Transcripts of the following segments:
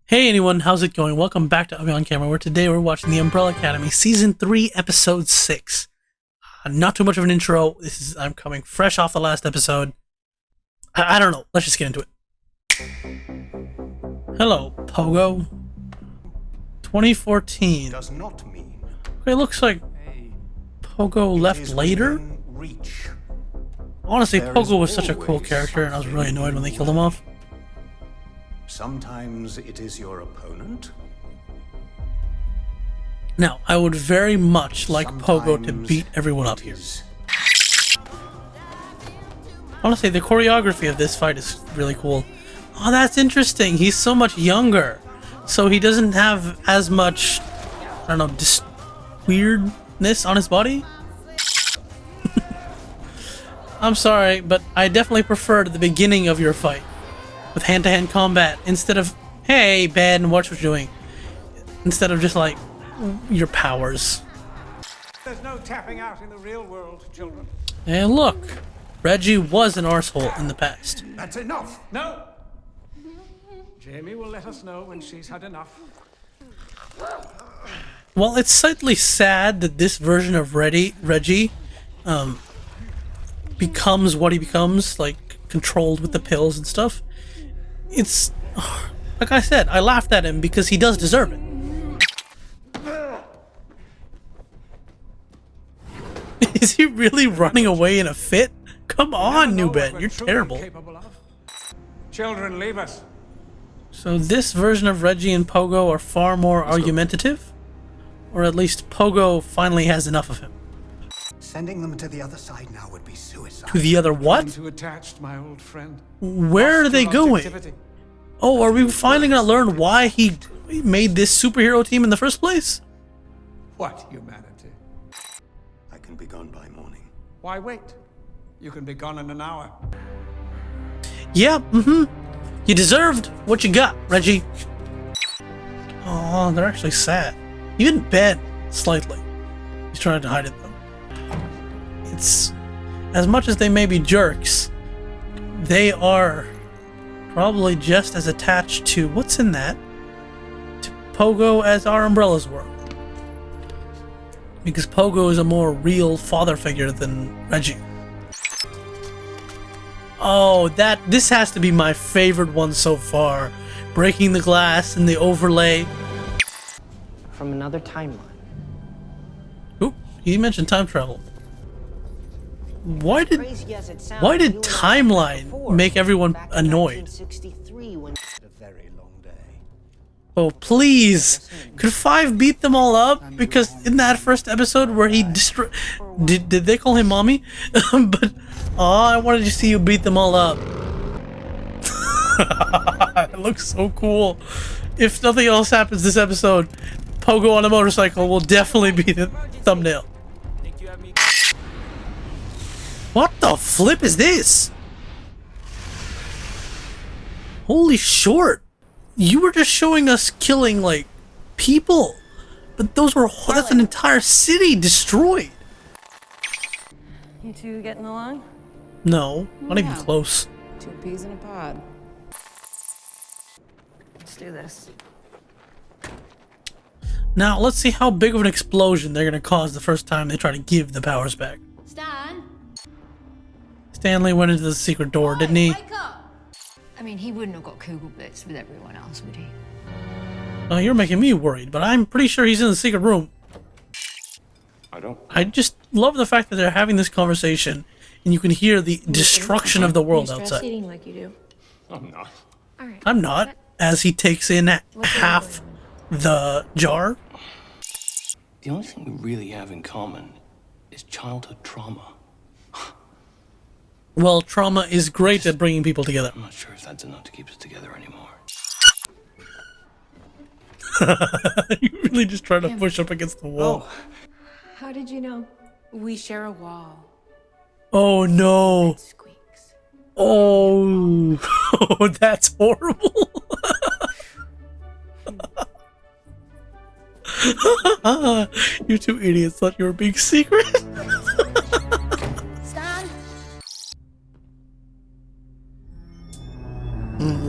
Hey anyone, how's it going? Welcome back to Abhi on Camera, where today we're watching the Umbrella Academy Season 3, Episode 6. Not too much of an intro. I'm coming fresh off the last episode. I don't know. Let's just get into it. Hello, Pogo. 2014. Does not mean Okay, looks like Pogo left later. Reach. Honestly, There Pogo is was such a cool always character, and I was really annoyed when they killed him off. Sometimes it is your opponent. Now, I would very much like Pogo to beat everyone up here. Honestly, the choreography of this fight is really cool. Oh, that's interesting. He's so much younger. So he doesn't have as much, I don't know, just weirdness on his body? I'm sorry, but I definitely preferred the beginning of your fight with hand-to-hand combat instead of, hey, Ben, watch what you're doing. Instead of just like, your powers. There's no tapping out in the real world, children. And look, Reggie was an arsehole in the past. That's enough. No! Jamie will let us know when she's had enough. Well, it's slightly sad that this version of Reggie becomes what he becomes, like controlled with the pills and stuff. It's like I said, I laughed at him because he does deserve it. Is he really running away in a fit? Come on, New Ben, you're terrible. Children, leave us. So this version of Reggie and Pogo are far more argumentative, or at least Pogo finally has enough of him. Sending them to the other side now would be suicide. To the other I'm what? too attached, my old friend. Where are they going? Oh, are we finally gonna learn why he made this superhero team in the first place? What humanity? I can be gone by morning. Why wait? You can be gone in an hour. Yeah, You deserved what you got, Reggie. Oh, they're actually sad. Even Ben, slightly. He's trying to hide it, though. It's... as much as they may be jerks, they are probably just as attached to... what's in that? To Pogo as our umbrellas were. Because Pogo is a more real father figure than Reggie. Oh, this has to be my favorite one so far. Breaking the glass and the overlay. From another timeline. Oop, he mentioned time travel. Why did timeline make everyone annoyed? Oh, please. Could 5 beat them all up? Because in that first episode where he did they call him mommy? But oh, I wanted to see you beat them all up. It looks so cool. If nothing else happens this episode, Pogo on a motorcycle will definitely be the thumbnail. What the flip is this? Holy short. You were just showing us killing, like, people. But those were... that's an entire city destroyed. You two getting along? No, not even close. 2 peas in a pod. Let's do this. Now, let's see how big of an explosion they're gonna cause the first time they try to give the powers back. Stan? Stanley went into the secret door, didn't he? Wake up! I mean, he wouldn't have got Kugelblitz with everyone else, would he? Oh, you're making me worried, but I'm pretty sure he's in the secret room. I just love the fact that they're having this conversation and you can hear the destruction of the world outside. Eating like you do. I'm not. All right. I'm not, as he takes in half the jar. The only thing we really have in common is childhood trauma. Well, trauma is great at bringing people together. I'm not sure if that's enough to keep us together anymore. You really just trying to push up against the wall. How did you know? We share a wall. Oh no. It squeaks. Oh, oh, that's horrible. You two idiots thought you were being secret. Stan?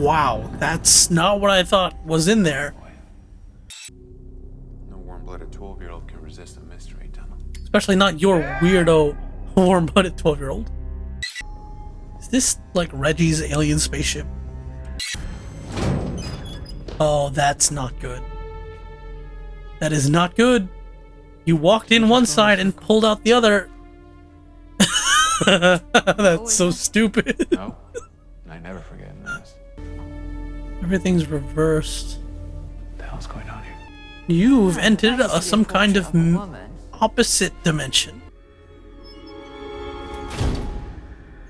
Wow, That's not what I thought was in there. No warm-blooded 12-year-old can resist a mystery tunnel. Especially not your weirdo, warm-blooded 12-year-old. Is this like Reggie's alien spaceship? Oh, that's not good. That is not good. You walked in one side and pulled out the other. That's so stupid. No, I never forget this. Everything's reversed. What the hell's going on here? You've entered some kind of opposite dimension.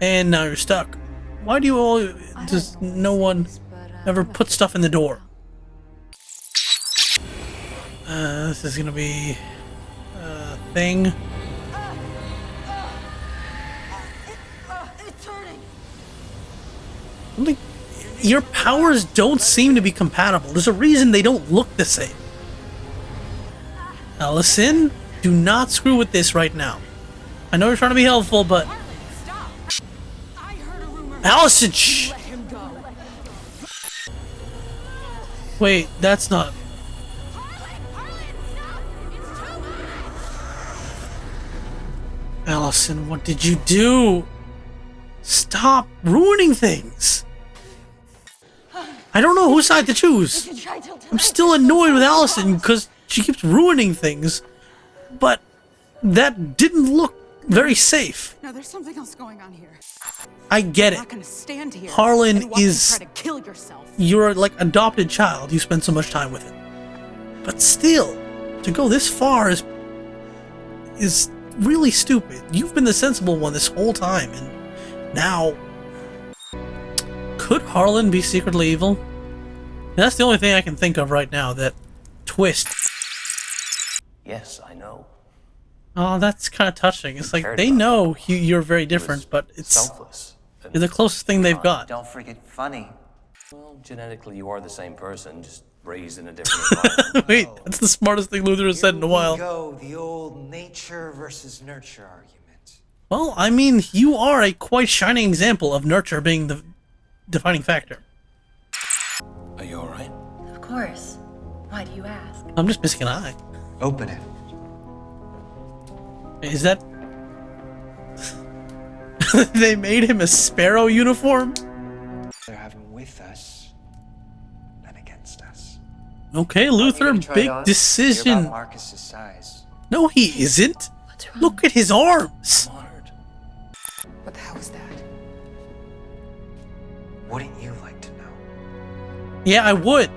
And now you're stuck. Why do you all... Does no one ever put stuff in the door? This is gonna be a thing. It's hurting. Like, your powers don't seem to be compatible. There's a reason they don't look the same. Allison, do not screw with this right now. I know you're trying to be helpful, but... Stop! I heard a rumor. Allison, shh! Let him go. Wait, that's not... Allison, what did you do? Stop ruining things. I don't know whose side to choose. I'm still annoyed with Allison because she keeps ruining things, but that didn't look very safe. No, there's something else going on here. I get I'm not it. gonna stand here. Harlan and watch you is try to kill yourself. your like adopted child. You spend so much time with it, but still, to go this far is really stupid. You've been the sensible one this whole time, and now... Could Harlan be secretly evil? That's the only thing I can think of right now, that twist. Yes, I know. Oh, that's kind of touching. It's like, they know you're very different, but it's Selfless. you're the closest thing they've got. Don't forget funny. Well, genetically, you are the same person, just raised in a different environment. Wait, that's the smartest thing Luther has said in a while. Go, the old nature versus nurture argument. Well, I mean, you are a quite shining example of nurture being the defining factor. Are you alright? Of course. Why do you ask? I'm just missing an eye. Open it. Is that... They made him a Sparrow uniform? They're having with us than against us. Okay, Luther, big You're decision. about Marcus's size. No, he isn't. What's wrong? Look at his arms. I'm honored. What the hell is that? Wouldn't you like to know? Yeah, I would.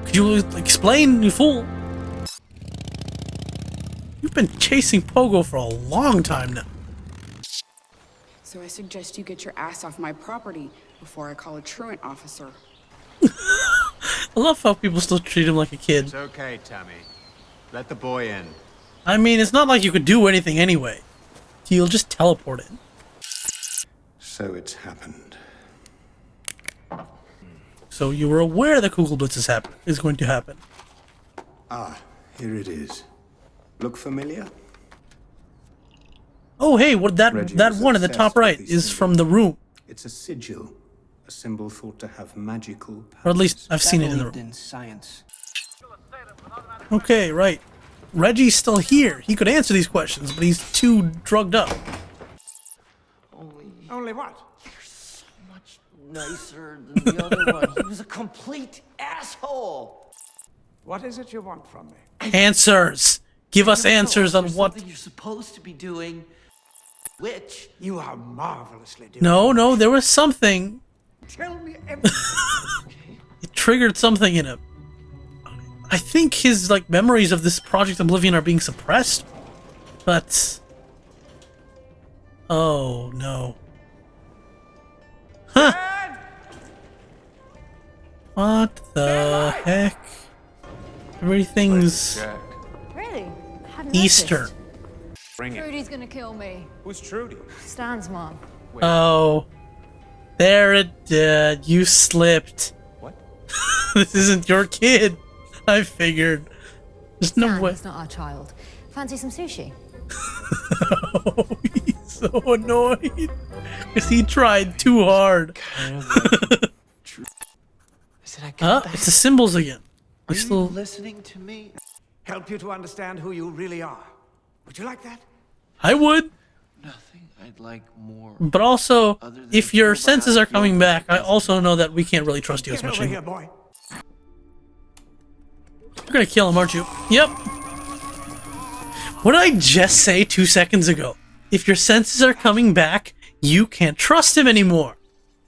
Could you explain, you fool? You've been chasing Pogo for a long time now. So I suggest you get your ass off my property before I call a truant officer. I love how people still treat him like a kid. It's okay, Tammy. Let the boy in. I mean, it's not like you could do anything anyway. He'll just teleport in. So it's happened. So you were aware that Kugelblitz is going to happen. Ah, here it is. Look familiar? Oh, hey, what that Reggie that was one in the obsessed top with right these is symbols. from the room. It's a sigil, a symbol thought to have magical powers. Or at least I've seen it in the room. in science. Okay, right. Reggie's still here. He could answer these questions, but he's too drugged up. Only what? Nicer than the other one. He was a complete asshole. What is it you want from me? Answers! Give us answers on what... Something you're supposed to be doing. Which? You are marvelously doing. No, there was something. Tell me everything. It triggered something in him. I think his, like, memories of this Project Oblivion are being suppressed. But... Oh, no. Huh! What the heck? Everything's Jack, Really? Hadn't Easter. noticed. bring it. Trudy's gonna kill me. Who's Trudy? Stan's mom. Oh. There it did. You slipped. What? This isn't your kid. I figured. There's no Stan way. is not our child. Fancy some sushi? Oh, he's so annoyed. Because he tried too hard. said I got back. It's the symbols again. Are We you still listening to me? Help you to understand who you really are. Would you like that? I would, Nothing. I'd like more. but also Other than if your feel bad, senses are feel coming back, I guilty. also know that we can't really trust you as Get much over here, anymore. boy. You're gonna kill him, aren't you? Yep. What did I just say 2 seconds ago? If your senses are coming back, you can't trust him anymore.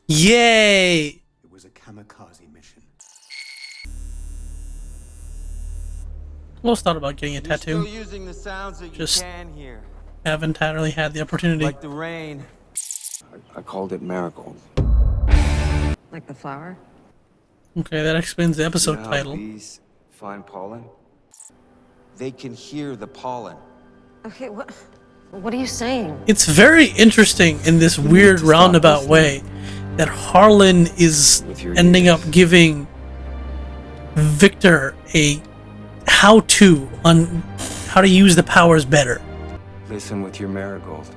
Yay! It was a kamikaze mission. Almost thought about getting a You're still tattoo. using the sounds that you Just- can hear, Haven't entirely had the opportunity. like the rain. I called it Marigold. Like the flower? Okay, that explains the episode You know how title. bees find pollen? They can hear the pollen. Okay, what are you saying? It's very interesting in this weird to stop roundabout listening. way that Harlan is With your ending ears. up giving Viktor a how-to on how to use the powers better. Listen with your Marigold.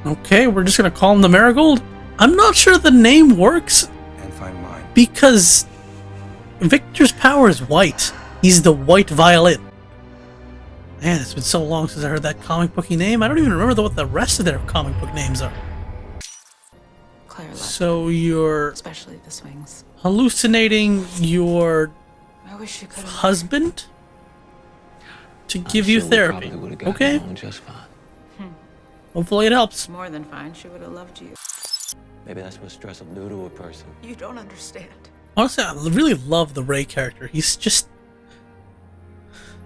Okay, we're just gonna call him the Marigold? I'm not sure the name works And find mine. because Viktor's power is white. He's the white violin. Man, it's been so long since I heard that comic booky name. I don't even remember what the rest of their comic book names are. Claire left, So you're especially the swings. hallucinating your I wish you could have. husband to give you therapy. Okay, Just fine. hopefully it helps. More than fine. She would have loved you. Maybe that's what stress will do to a person. You don't understand. Honestly, I really love the Ray character. He's just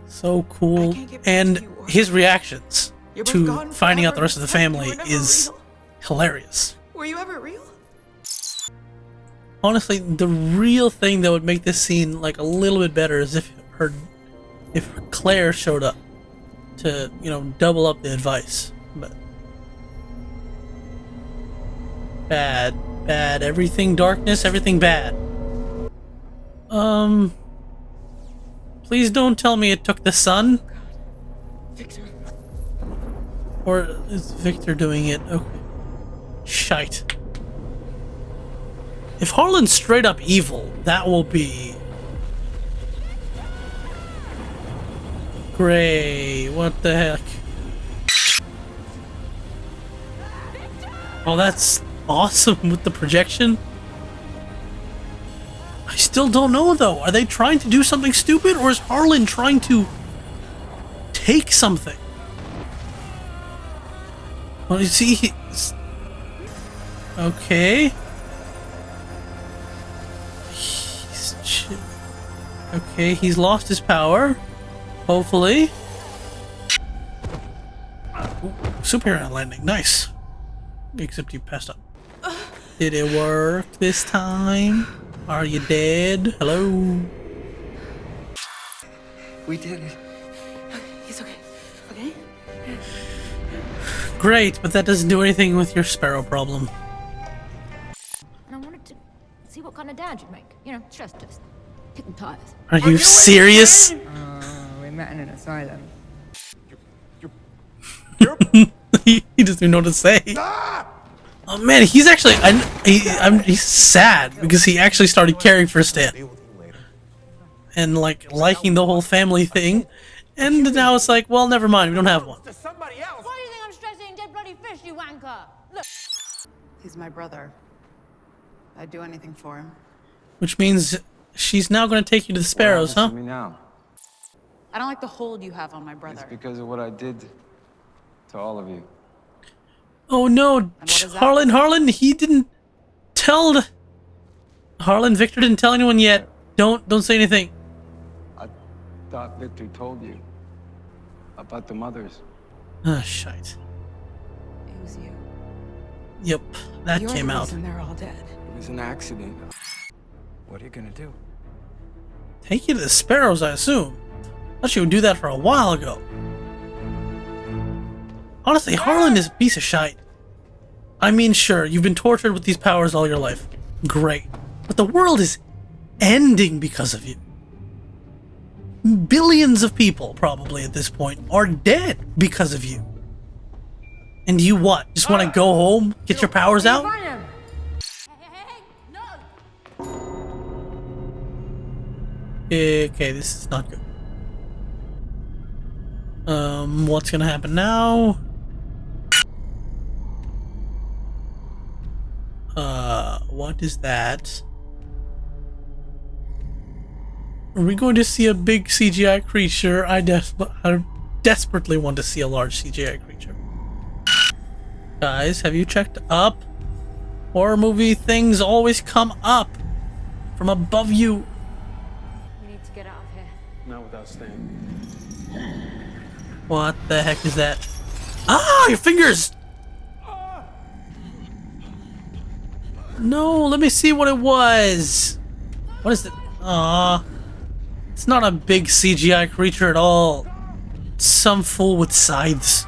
so cool, I can't get back and to you, or- his reactions You're both to gone finding out the forever. rest of the It's like you family were never is real. hilarious. Were you ever real? Honestly, the real thing that would make this scene like a little bit better is if Claire showed up to, you know, double up the advice. But bad, everything darkness, everything bad. Please don't tell me it took the sun. Victor. Or is Viktor doing it? Okay. Shite. If Harlan's straight up evil, that will be great. What the heck? Oh, that's awesome with the projection. I still don't know though. Are they trying to do something stupid, or is Harlan trying to take something? Well, you see, okay. Okay, he's lost his power. Hopefully. Ooh, superhero landing, nice. Except you passed up. Did it work this time? Are you dead? Hello? We did it. He's okay. Okay? Great, but that doesn't do anything with your Sparrow problem. And I wanted to see what kind of dad you'd make. You know, stress test. Kicking tires. Are you serious? We met in an asylum. He doesn't even know what to say. Oh man, he's actually he's sad because he actually started caring for Stan and like liking the whole family thing, and now it's like, well, never mind, we don't have one. Somebody else. Why do you think I'm stressing dead bloody fish, you wanker? Look. He's my brother. I'd do anything for him. Which means she's now going to take you to the Sparrows, huh? To me now. I don't like the hold you have on my It's brother. because of what I did to all of you. Oh no, what is that? Harlan, he didn't tell. Harlan, Viktor didn't tell anyone yet. Don't say anything. I thought Victor told you about the mothers. Ah, shite. It was you. Yep, that You're came the out. reason they're all dead. It was an accident. What are you gonna do? Take you to the Sparrows, I assume. Thought she would do that for a while ago. Honestly, Harlan is a piece of shite. I mean, sure, you've been tortured with these powers all your life. Great. But the world is ending because of you. Billions of people, probably at this point, are dead because of you. And you what? Just want to go home? Get your powers out? Find him. Hey, no. Okay, this is not good. What's gonna happen now? What is that? Are we going to see a big CGI creature? I desperately want to see a large CGI creature. Guys, have you checked up? Horror movie things always come up from above you. We need to get out of here. Not without staying. What the heck is that? Ah, your fingers! No, let me see what it was. What is it? Aw. It's not a big CGI creature at all. It's some fool with scythes.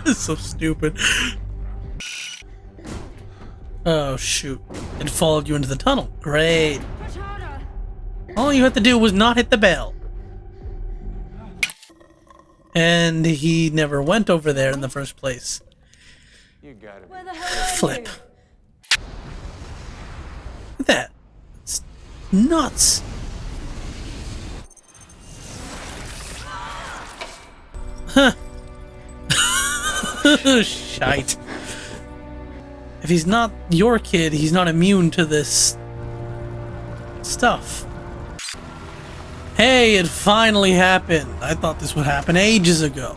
It's so stupid. Oh, shoot. It followed you into the tunnel. Great. All you had to do was not hit the bell. And he never went over there in the first place. You gotta be. Where the hell are Flip. you? Look at that. It's nuts. Huh. Shite. If he's not your kid, he's not immune to this stuff. Hey, it finally happened. I thought this would happen ages ago.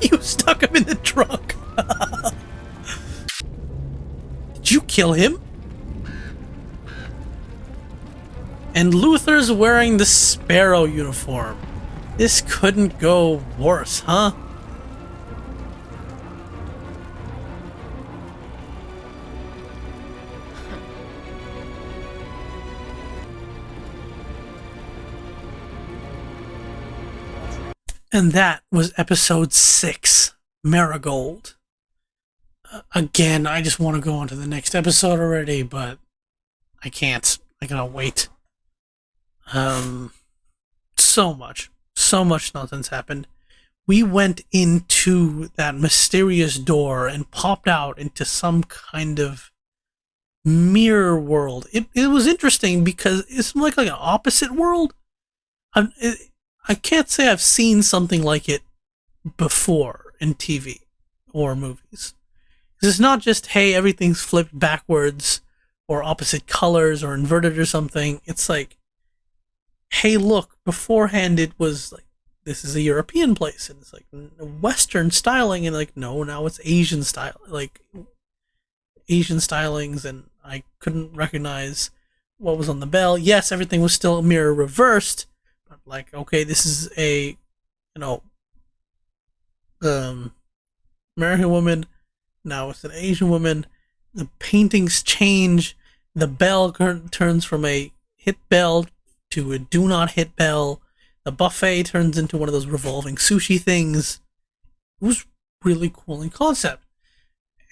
You stuck him in the trunk. Did you kill him? And Luther's wearing the Sparrow uniform. This couldn't go worse, huh? And that was episode 6, Marigold. Again, I just want to go on to the next episode already, but I can't. I gotta wait. So much nonsense happened. We went into that mysterious door and popped out into some kind of mirror world. It was interesting because it's like an opposite world. I can't say I've seen something like it before in TV or movies. It's not just, hey, everything's flipped backwards or opposite colors or inverted or something. It's like, hey, look, beforehand it was like, this is a European place, and it's like Western styling, and like, no, now it's Asian style, like Asian stylings, and I couldn't recognize what was on the bell. Yes, everything was still mirror reversed, but like, okay, this is a, American woman, now it's an Asian woman. The paintings change. The bell turns from a hit bell to a do not hit bell. The buffet turns into one of those revolving sushi things. It was really cool in concept.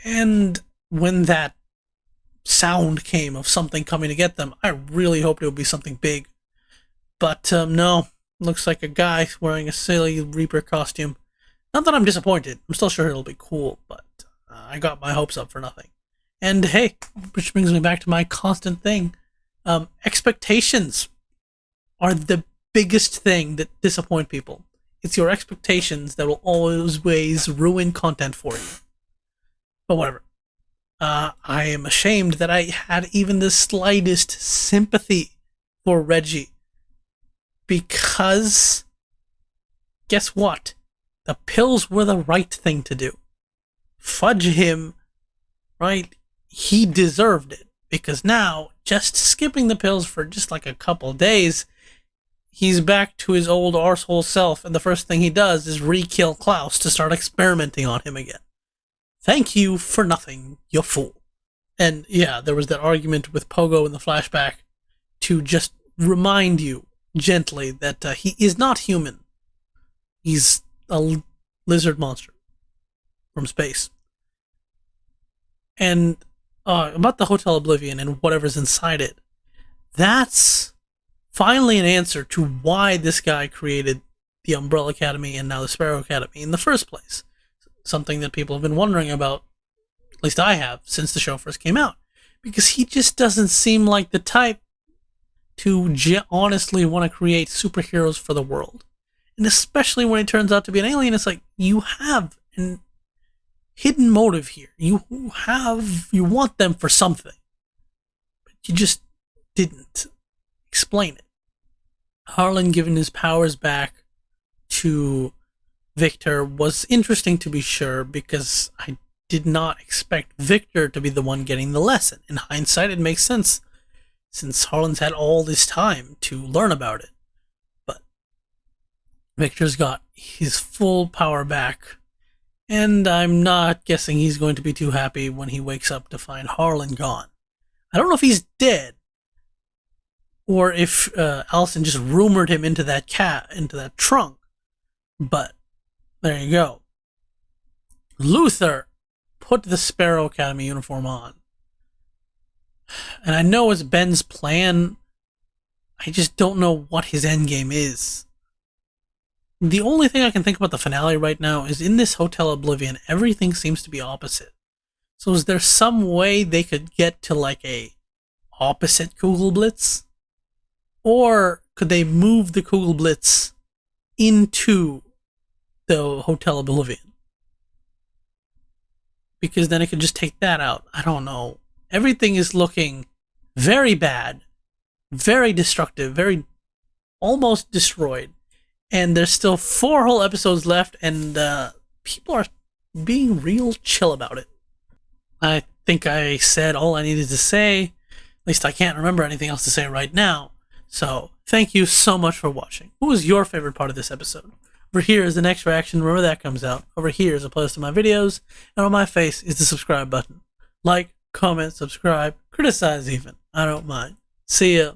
And when that sound came of something coming to get them, I really hoped it would be something big. But no, looks like a guy wearing a silly Reaper costume. Not that I'm disappointed. I'm still sure it'll be cool, but I got my hopes up for nothing. And hey, which brings me back to my constant thing. Expectations are the biggest thing that disappoint people. It's your expectations that will always ruin content for you. But whatever. I am ashamed that I had even the slightest sympathy for Reggie. Because, guess what? The pills were the right thing to do. Fudge him, right? He deserved it. Because now, just skipping the pills for just like a couple days, he's back to his old arsehole self, and the first thing he does is re-kill Klaus to start experimenting on him again. Thank you for nothing, you fool. And yeah, there was that argument with Pogo in the flashback to just remind you gently that he is not human. He's a lizard monster from space. And about the Hotel Oblivion and whatever's inside it, that's finally an answer to why this guy created the Umbrella Academy and now the Sparrow Academy in the first place. Something that people have been wondering about, at least I have, since the show first came out. because he just doesn't seem like the type to honestly want to create superheroes for the world. And especially when it turns out to be an alien, it's like, you have an hidden motive here. You want them for something. But you just didn't explain it. Harlan giving his powers back to Viktor was interesting, to be sure, because I did not expect Viktor to be the one getting the lesson. In hindsight, it makes sense, since Harlan's had all this time to learn about it. But Viktor's got his full power back, and I'm not guessing he's going to be too happy when he wakes up to find Harlan gone. I don't know if he's dead, or if Allison just rumored him into that trunk. But there you go. Luther put the Sparrow Academy uniform on. And I know it's Ben's plan. I just don't know what his endgame is. The only thing I can think about the finale right now is, in this Hotel Oblivion, everything seems to be opposite. So is there some way they could get to like a opposite Kugelblitz? Or could they move the Kugelblitz into the Hotel Oblivion? Because then it could just take that out. I don't know. Everything is looking very bad, very destructive, very almost destroyed. And there's still 4 whole episodes left, and people are being real chill about it. I think I said all I needed to say. At least I can't remember anything else to say right now. So, thank you so much for watching. What was your favorite part of this episode? Over here is the next reaction, whenever that comes out. Over here is a playlist of my videos, and on my face is the subscribe button. Like, comment, subscribe, criticize even. I don't mind. See ya.